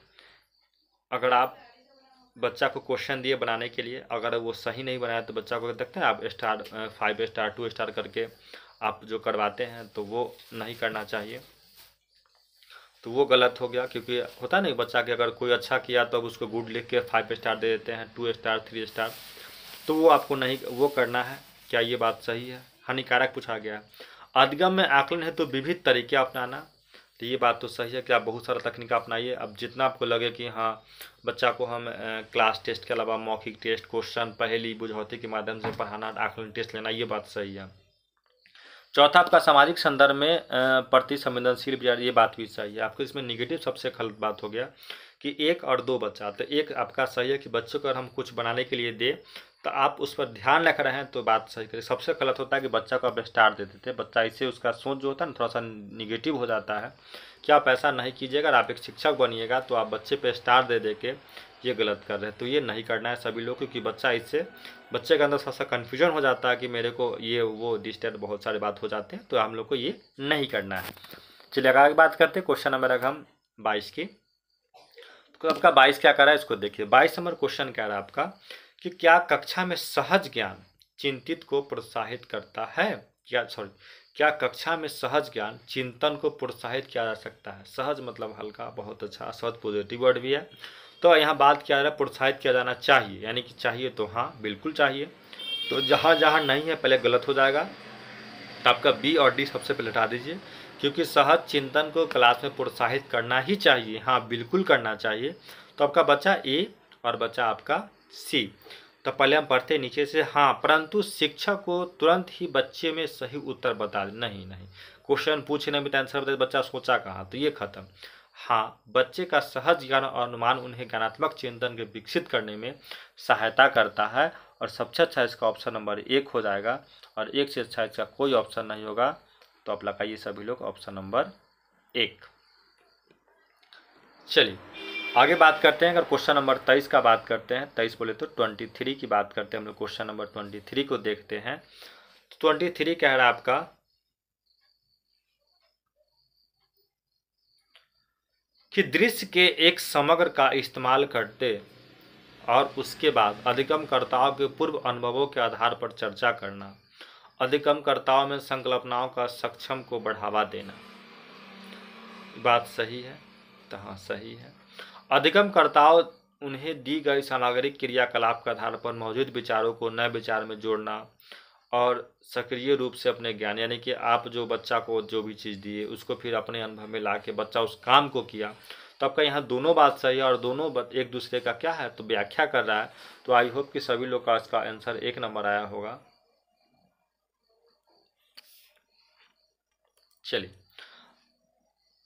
अगर आप बच्चा को क्वेश्चन दिए बनाने के लिए, अगर वो सही नहीं बनाया तो बच्चा को देखते हैं आप स्टार 5 स्टार 2 स्टार करके आप जो करवाते हैं तो वो नहीं करना चाहिए, तो वो गलत हो गया। क्योंकि होता नहीं बच्चा के अगर कोई अच्छा किया तो अब उसको गुड लिख के 5 स्टार दे देते हैं, 2 स्टार 3 स्टार, तो वो आपको नहीं वो करना है। क्या ये बात सही है? हानिकारक पूछा गया। अधिगम में आकलन है तो विविध तरीके अपनाना, तो ये बात तो सही है कि आप बहुत सारा तकनीक अपनाइए। अब जितना आपको लगे कि हाँ बच्चा को हम क्लास टेस्ट के अलावा मौखिक टेस्ट, क्वेश्चन, पहेली, बुझौती के माध्यम से पढ़ाना, आकलन टेस्ट लेना, ये बात सही है। चौथा आपका सामाजिक संदर्भ में प्रति संवेदनशील विचार, ये बात भी सही है। आपको इसमें निगेटिव सबसे गलत बात हो गया कि 1 और 2 बच्चा, तो 1 आपका सही है कि बच्चों को अगर हम कुछ बनाने के लिए दे तो आप उस पर ध्यान रख रहे हैं तो बात सही करें। सबसे गलत होता है कि बच्चा को आप स्टार दे देते हैं, बच्चा इससे उसका सोच जो होता है ना थोड़ा सा निगेटिव हो जाता है कि आप ऐसा नहीं कीजिएगा। आप एक शिक्षक बनिएगा तो आप बच्चे पे स्टार दे दे के ये गलत कर रहे हैं, तो ये नहीं करना है सभी लोग, क्योंकि बच्चा इससे बच्चे के अंदर थोड़ा सा कन्फ्यूजन हो जाता है कि मेरे को ये वो डिस्टेंट बहुत सारे बात हो जाते हैं, तो हम लोग को ये नहीं करना है। चलिए आगे बात करते हैं क्वेश्चन नंबर हम 22 की। तो आपका 22 क्या कर रहा है इसको देखिए। 22 नंबर क्वेश्चन कह रहा है आपका कि क्या कक्षा में सहज ज्ञान चिंतित को प्रोत्साहित करता है, क्या कक्षा में सहज ज्ञान चिंतन को प्रोत्साहित किया जा सकता है। सहज मतलब हल्का, बहुत अच्छा, सहज पॉजिटिव वर्ड भी है। तो यहाँ बात क्या है, प्रोत्साहित किया जाना चाहिए, यानी कि चाहिए तो हाँ बिल्कुल चाहिए। तो जहाँ जहाँ नहीं है पहले गलत हो जाएगा, तो आपका बी और डी सबसे पहले हटा दीजिए, क्योंकि सहज चिंतन को क्लास में प्रोत्साहित करना ही चाहिए, हाँ बिल्कुल करना चाहिए। तो आपका बच्चा ए और बच्चा आपका सी। तो पहले हम पढ़ते नीचे से, हाँ परंतु शिक्षक को तुरंत ही बच्चे में सही उत्तर बता दे। नहीं, क्वेश्चन पूछे नहीं बता आंसर बताए, बच्चा सोचा कहाँ, तो ये खत्म। हाँ, बच्चे का सहज ज्ञान और अनुमान उन्हें ज्ञानात्मक चिंतन के विकसित करने में सहायता करता है और सबसे अच्छा इसका ऑप्शन नंबर 1 हो जाएगा और 1 से अच्छा इसका कोई ऑप्शन नहीं होगा। तो आप लगाइए सभी लोग ऑप्शन नंबर 1। चलिए आगे बात करते हैं। अगर क्वेश्चन नंबर 23 का बात करते हैं, 23 बोले तो 23 की बात करते हैं हम लोग। क्वेश्चन नंबर 23 को देखते हैं। तो 23 कह रहा है आपका कि दृश्य के एक समग्र का इस्तेमाल करते और उसके बाद अधिगमकर्ताओं के पूर्व अनुभवों के आधार पर चर्चा करना, अधिगमकर्ताओं में संकल्पनाओं का सक्षम को बढ़ावा देना। बात सही है? तो हाँ सही है। अधिगमकर्ताओं उन्हें दी गई सामग्रिक क्रियाकलाप के आधार पर मौजूद विचारों को नए विचार में जोड़ना और सक्रिय रूप से अपने ज्ञान, यानी कि आप जो बच्चा को जो भी चीज़ दिए उसको फिर अपने अनुभव में ला के बच्चा उस काम को किया, तो आपका यहाँ दोनों बात सही है और दोनों एक दूसरे का क्या है तो व्याख्या कर रहा है। तो आई होप कि सभी लोग का इसका आंसर 1 नंबर आया होगा। चलिए,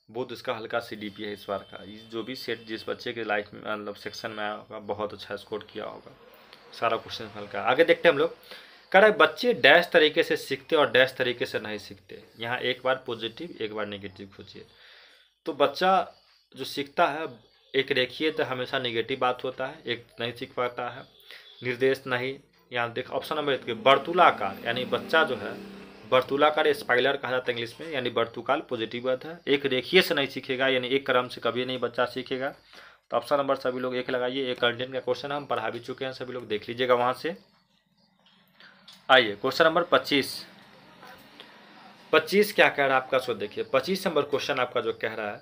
बहुत इसका हल्का CDP है इस बार का। जो भी सेट जिस बच्चे के लाइफ में मतलब सेक्शन में आया होगा बहुत अच्छा स्कोर किया होगा। सारा क्वेश्चन हल्का। आगे देखते हैं हम लोग। कह रहा है बच्चे डैश तरीके से सीखते और डैश तरीके से नहीं सीखते। यहाँ एक बार पॉजिटिव एक बार नेगेटिव खोजिए। तो बच्चा जो सीखता है एक रेखीय तो हमेशा नेगेटिव बात होता है, एक नहीं सीख पाता है, निर्देश नहीं। यहाँ देख ऑप्शन नंबर 1 वर्तुलाकार, यानी बच्चा जो है वर्तुलाकार स्पाइरल कहा जाता है इंग्लिश में, यानी वर्तुकाल पॉजिटिव बात है। एक रेखीय से नहीं सीखेगा, यानी एक क्रम से कभी नहीं बच्चा सीखेगा। तो ऑप्शन नंबर सभी लोग 1 लगाइए। एक कंटेंट का क्वेश्चन हम पढ़ा भी चुके हैं, सभी लोग देख लीजिएगा वहाँ से। आइए क्वेश्चन नंबर 25 क्या कह रहा है आपका, सो देखिए 25 नंबर क्वेश्चन आपका जो कह रहा है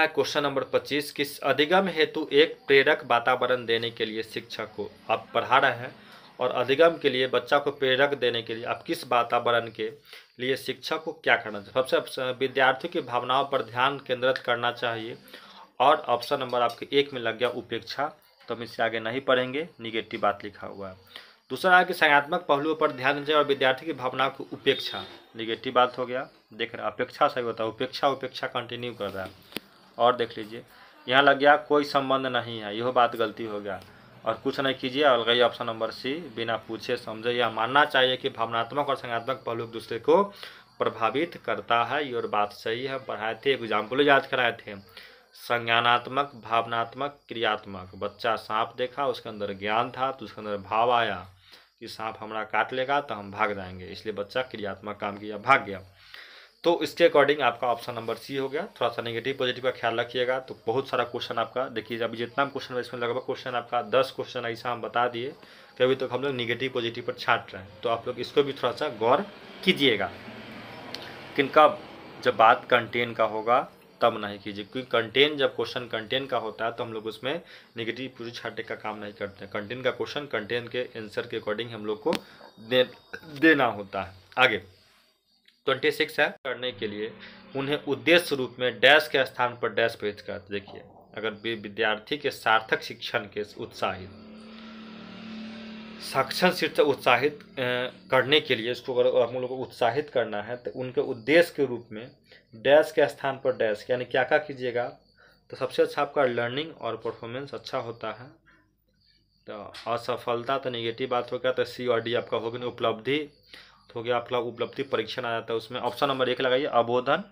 क्वेश्चन नंबर 25 किस अधिगम हेतु एक प्रेरक वातावरण देने के लिए शिक्षक को आप पढ़ा रहे हैं, और अधिगम के लिए बच्चा को प्रेरक देने के लिए आप किस वातावरण के लिए शिक्षक को क्या करना चाहिए। सबसे विद्यार्थियों की भावनाओं पर ध्यान केंद्रित करना चाहिए, और ऑप्शन नंबर आपके 1 में लग गया उपेक्षा, तो हम इससे आगे नहीं पढ़ेंगे, निगेटिव बात लिखा हुआ है। दूसरा है कि संज्ञानात्मक पहलुओं पर ध्यान देना चाहिए और विद्यार्थी की भावनाओं की उपेक्षा, निगेटिव बात हो गया। देख रहे अपेक्षा सही होता है, उपेक्षा कंटिन्यू कर रहा है। और देख लीजिए यहाँ लग गया कोई संबंध नहीं है, यह बात गलती हो गया। और कुछ नहीं कीजिए और गई ऑप्शन नंबर C बिना पूछे समझे। यह मानना चाहिए कि भावनात्मक और संज्ञानात्मक पहलू एक दूसरे को प्रभावित करता है, ये और बात सही है। पढ़ाए थे एग्जाम्पल याद कराए थे, संज्ञानात्मक, भावनात्मक, क्रियात्मक। बच्चा सांप देखा उसके अंदर ज्ञान था तो उसके अंदर भाव आया कि सांप हमारा काट लेगा तो हम भाग जाएंगे, इसलिए बच्चा क्रियात्मक काम किया, भाग गया। तो इसके अकॉर्डिंग आपका ऑप्शन नंबर C हो गया। थोड़ा सा नेगेटिव पॉजिटिव का ख्याल रखिएगा। तो बहुत सारा क्वेश्चन आपका देखिए, अभी जितना क्वेश्चन है इसमें लगभग क्वेश्चन आपका 10 क्वेश्चन ऐसा हम बता दिए कि अभी तक हम लोग निगेटिव पॉजिटिव पर छाट रहे हैं। तो आप लोग इसको भी थोड़ा सा गौर कीजिएगा, लेकिन कब, जब बात कंटेंट का होगा तब नहीं कीजिए, क्योंकि कंटेंट जब क्वेश्चन कंटेंट का होता है तो हम लोग उसमें निगेटिव पूरी छाटे का काम नहीं करते हैं। कंटेंट का क्वेश्चन कंटेंट के आंसर के अकॉर्डिंग हम लोग को देना होता है। आगे 26 है, करने के लिए उन्हें उद्देश्य रूप में डैश के स्थान पर डैश पेश करते। देखिए अगर विद्यार्थी के सार्थक शिक्षण के उत्साहित करने के लिए, इसको अगर हम लोग को उत्साहित करना है तो उनके उद्देश्य के रूप में डैश के स्थान पर डैश, यानी क्या क्या कीजिएगा। तो सबसे अच्छा आपका लर्निंग और परफॉर्मेंस अच्छा होता है। तो असफलता तो नेगेटिव बात हो गया, तो C और D आपका हो गया। उपलब्धि हो गया आपका उपलब्धि परीक्षण आ जाता है उसमें। ऑप्शन नंबर 1 लगाइए अबोधन,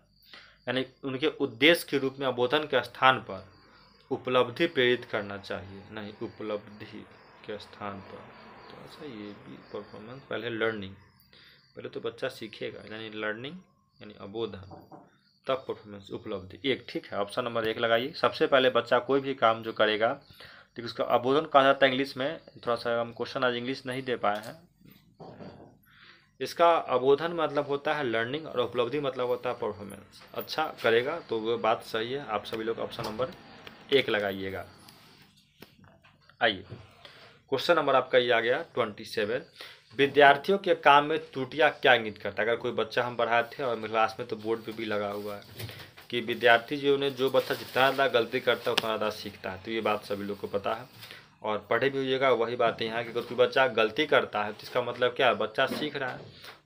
यानी उनके उद्देश्य के रूप में अबोधन के स्थान पर उपलब्धि प्रेरित करना चाहिए, नहीं उपलब्धि के स्थान पर। तो अच्छा ये भी परफॉर्मेंस, पहले लर्निंग, पहले तो बच्चा सीखेगा, यानी लर्निंग यानी अबोधन, तब परफॉर्मेंस उपलब्धि। एक ठीक है, ऑप्शन नंबर 1 लगाइए। सबसे पहले बच्चा कोई भी काम जो करेगा तो उसका अबोधन कहा जाता है इंग्लिश में। थोड़ा सा हम क्वेश्चन आज इंग्लिश नहीं दे पाए हैं। इसका अबोधन मतलब होता है लर्निंग और उपलब्धि मतलब होता है परफॉर्मेंस। अच्छा करेगा तो वो बात सही है। आप सभी लोग ऑप्शन नंबर 1 लगाइएगा। आइए क्वेश्चन नंबर आपका ये आ गया 27, विद्यार्थियों के काम में त्रुटियां क्या इंगित करता है। अगर कोई बच्चा हम पढ़ाए थे और मेरे क्लास में तो बोर्ड पे भी लगा हुआ है कि विद्यार्थी जो बच्चा जितना ज़्यादा गलती करता है उतना ज़्यादा सीखता है। तो ये बात सभी लोग को पता है और पढ़े भी होइएगा। वही बात है यहाँ कि अगर कोई बच्चा गलती करता है तो इसका मतलब क्या है, बच्चा सीख रहा है।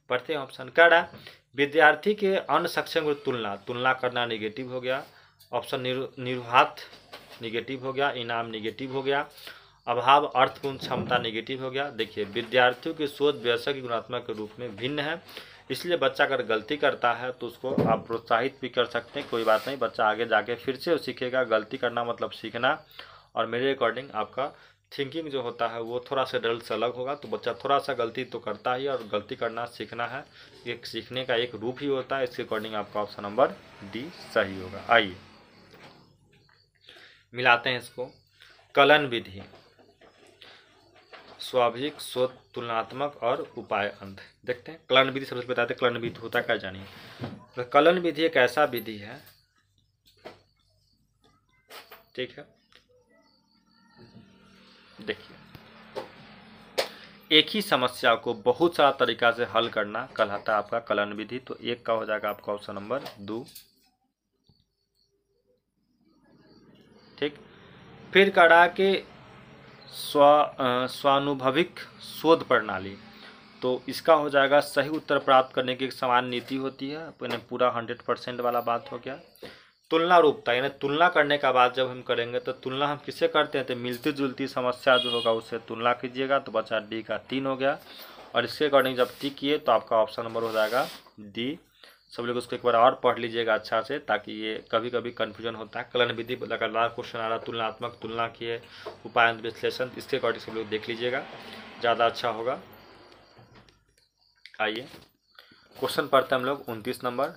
पढ़ते हैं ऑप्शन, कर रहा है विद्यार्थी के अन्य सक्षम को तुलना करना निगेटिव हो गया। ऑप्शन निर्वात निगेटिव हो गया। इनाम निगेटिव हो गया। अभाव अर्थपूर्ण क्षमता निगेटिव हो गया। देखिए विद्यार्थियों की सोच व्यवसाय की गुणात्मक के रूप में भिन्न है, इसलिए बच्चा अगर गलती करता है तो उसको आप प्रोत्साहित भी कर सकते हैं, कोई बात नहीं, बच्चा आगे जाके फिर से सीखेगा। गलती करना मतलब सीखना। और मेरे अकॉर्डिंग आपका थिंकिंग जो होता है वो थोड़ा सा डल से अलग होगा। तो बच्चा थोड़ा सा गलती तो करता ही, और गलती करना सीखना है, एक सीखने का एक रूप ही होता है। इसके अकॉर्डिंग आपका ऑप्शन नंबर D सही होगा। आइए मिलाते हैं इसको। कलन विधि, स्वाभाविक, शोध, तुलनात्मक और उपाय अंत। देखते हैं कलन विधि। सबसे बताते हैं कलन विधि होता क्या, जानिए। तो कलन विधि एक ऐसा विधि है, ठीक है, देखिए एक ही समस्या को बहुत सारा तरीका से हल करना कहलाता है आपका कलन विधि। तो एक का हो जाएगा आपका ऑप्शन नंबर 2। ठीक। फिर करा के स्वानुभविक शोध प्रणाली, तो इसका हो जाएगा सही उत्तर प्राप्त करने की एक समान नीति होती है। यानी पूरा 100% वाला बात हो गया। तुलना रूपता, यानी तुलना करने का बात जब हम करेंगे तो तुलना हम किससे करते हैं, तो मिलती जुलती समस्या जो होगा उससे तुलना कीजिएगा। तो बचा डी का 3 हो गया। और इसके अकॉर्डिंग जब टिक किए तो आपका ऑप्शन नंबर हो जाएगा डी। सब लोग उसको एक बार और पढ़ लीजिएगा अच्छा से, ताकि ये कभी कभी कन्फ्यूजन होता है। कलन विधि लगातार क्वेश्चन आ रहा, तुलनात्मक तुलना किए, उपाय विश्लेषण, इसके अकॉर्डिंग सब लोग देख लीजिएगा, ज़्यादा अच्छा होगा। आइए क्वेश्चन पढ़ते हैं हम लोग 29 नंबर।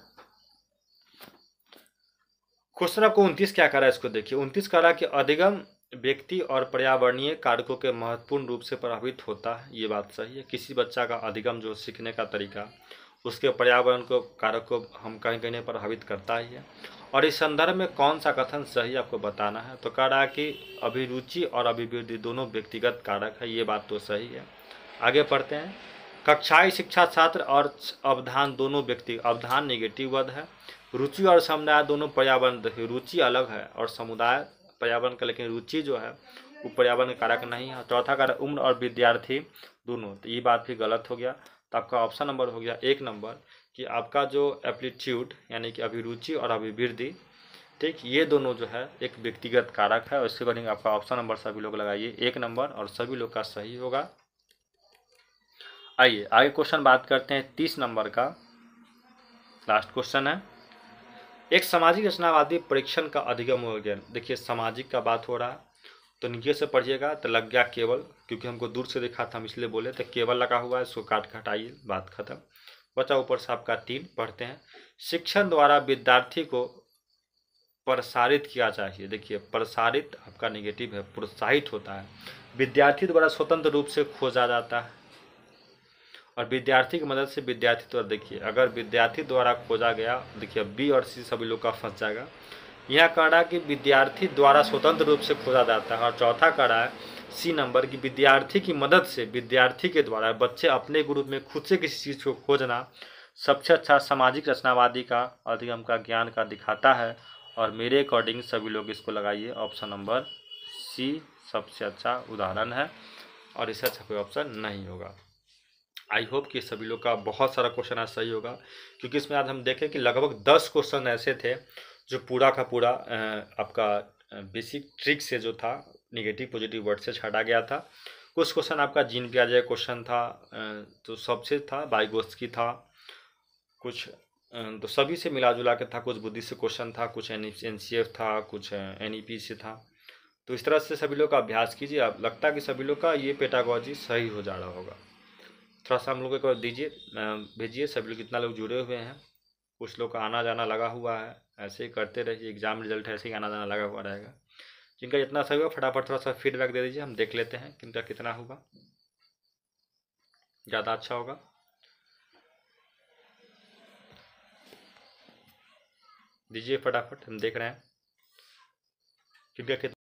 क्वेश्चन आपको 29 क्या कह रहा है, इसको देखिए। 29 कह रहा है कि अधिगम व्यक्ति और पर्यावरणीय कारकों के महत्वपूर्ण रूप से प्रभावित होता है। ये बात सही है। किसी बच्चा का अधिगम जो सीखने का तरीका, उसके पर्यावरण को कारक को हम कहीं कहीं प्रभावित करता ही है। और इस संदर्भ में कौन सा कथन सही आपको बताना है। तो कह रहा है कि अभिरुचि और अभिवृद्धि दोनों व्यक्तिगत कारक है। ये बात तो सही है। आगे पढ़ते हैं। कक्षाई शिक्षा छात्र और अवधान दोनों व्यक्ति, अवधान नेगेटिव वर्ड है। रुचि और समुदाय दोनों पर्यावरण, देखिए रुचि अलग है और समुदाय पर्यावरण का, लेकिन रुचि जो है वो पर्यावरण कारक नहीं है। चौथा कारक उम्र और विद्यार्थी दोनों, तो ये बात भी गलत हो गया। तो आपका ऑप्शन नंबर हो गया 1 नंबर कि आपका जो एप्टीट्यूड यानी कि अभिरुचि और अभिवृद्धि, ठीक, ये दोनों जो है एक व्यक्तिगत कारक है। और इसके अकॉर्डिंग आपका ऑप्शन नंबर सभी लोग लगाइए 1 नंबर, और सभी लोग का सही होगा। आइए आगे क्वेश्चन बात करते हैं 30 नंबर का। लास्ट क्वेश्चन है। एक सामाजिक रचनावादी परीक्षण का अधिगम हो गया। देखिए सामाजिक का बात हो रहा है तो नीचे से पढ़िएगा। तो लग गया केवल, क्योंकि हमको दूर से देखा था हम इसलिए बोले, तो केवल लगा हुआ है, इसको काट हटाइए, बात खत्म। बचा ऊपर से आपका 3। पढ़ते हैं। शिक्षण द्वारा विद्यार्थी को प्रसारित किया चाहिए। देखिए प्रसारित आपका नेगेटिव है, प्रोत्साहित होता है। विद्यार्थी द्वारा स्वतंत्र रूप से खोजा जाता है और विद्यार्थी की मदद से विद्यार्थी द्वारा, देखिए अगर विद्यार्थी द्वारा खोजा गया, देखिए बी और सी सभी लोग का फंस जाएगा। यह कह रहा है कि विद्यार्थी द्वारा स्वतंत्र रूप से खोजा जाता है। और चौथा कह रहा है सी नंबर की विद्यार्थी की मदद से, विद्यार्थी के द्वारा, बच्चे अपने ग्रुप में खुद से किसी चीज़ को खोजना सबसे अच्छा सामाजिक रचनावादी का अधिगम का ज्ञान का दिखाता है। और मेरे अकॉर्डिंग सभी लोग इसको लगाइए, ऑप्शन नंबर सी सबसे अच्छा उदाहरण है और इससे अच्छा कोई ऑप्शन नहीं होगा। आई होप कि सभी लोग का बहुत सारा क्वेश्चन आज सही होगा, क्योंकि इसमें आज हम देखें कि लगभग 10 क्वेश्चन ऐसे थे जो पूरा का पूरा आपका बेसिक ट्रिक से जो था निगेटिव पॉजिटिव वर्ड से छाटा गया था। कुछ क्वेश्चन आपका जीन पियाजे क्वेश्चन था, तो सबसे था, बाइगोस्की था, कुछ तो सभी से मिला जुला के था। कुछ बुद्धि से क्वेश्चन था, कुछ NCF था, कुछ NEP से था। तो इस तरह से सभी लोग का अभ्यास कीजिए। अब लगता है कि सभी लोग का ये पेडागोजी सही हो जा रहा होगा। थोड़ा सा हम लोग को दीजिए, भेजिए सभी लोग, कितना लोग जुड़े हुए हैं। कुछ लोग का आना जाना लगा हुआ है, ऐसे ही करते रहिए। एग्जाम रिजल्ट ऐसे ही आना जाना लगा हुआ रहेगा। जिनका जितना सही होगा फटाफट थोड़ा सा फीडबैक दे दीजिए, हम देख लेते हैं किनका कितना होगा, ज़्यादा अच्छा होगा। दीजिए फटाफट, हम देख रहे हैं किनका कितना।